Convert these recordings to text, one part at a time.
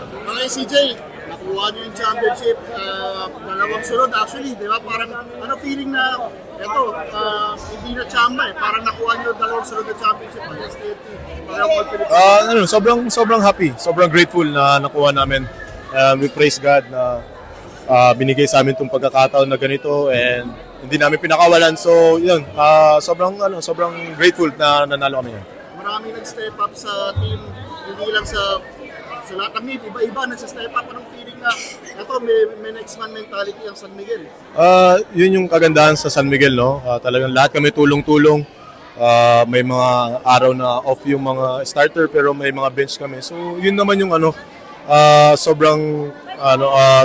Okay, CJ, nakuha niyo yung championship, dalawang sunod actually, di ba? Parang ano feeling na, eto, hindi na chamba eh, parang nakuha niyo dalawang sunod na championship ang STFT. Sobrang happy, sobrang grateful na nakuha namin. We praise God na binigay sa amin itong pagkakataon na ganito and hindi namin pinakawalan. So, yun, sobrang grateful na nanalo kami yan. Marami nag-step up sa team, hindi lang sa lahat ng team, iba-iba nag-step up. Anong feeling na ito, may next man mentality ang San Miguel? Yun yung kagandahan sa San Miguel, no? Talagang lahat kami tulong-tulong. May mga araw na off yung mga starter pero may mga bench kami. So, yun naman yung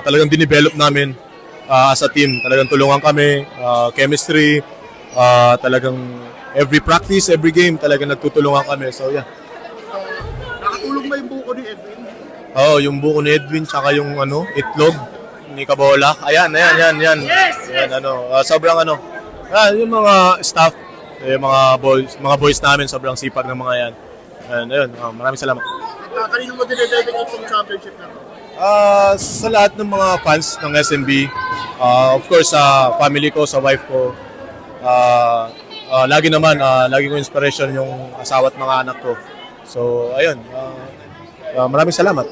talagang dinevelop namin as a team. Talagang tulungan kami, chemistry, talagang every practice, every game, talagang nagtutulungan kami. So, yeah. Nakatulong ba yung buko ni Edwin? Yung buko ni Edwin, tsaka yung itlog ni Kabola. Ayan. Yes! Yan, yung mga staff, yung mga boys namin, sobrang sipag ng mga yan. Ayun, maraming salamat. At kanino mo dinededicate yung championship na to? Sa lahat ng mga fans ng SMB, of course sa family ko, sa wife ko, lagi ko inspiration yung asawa at mga anak ko. So ayun, maraming salamat.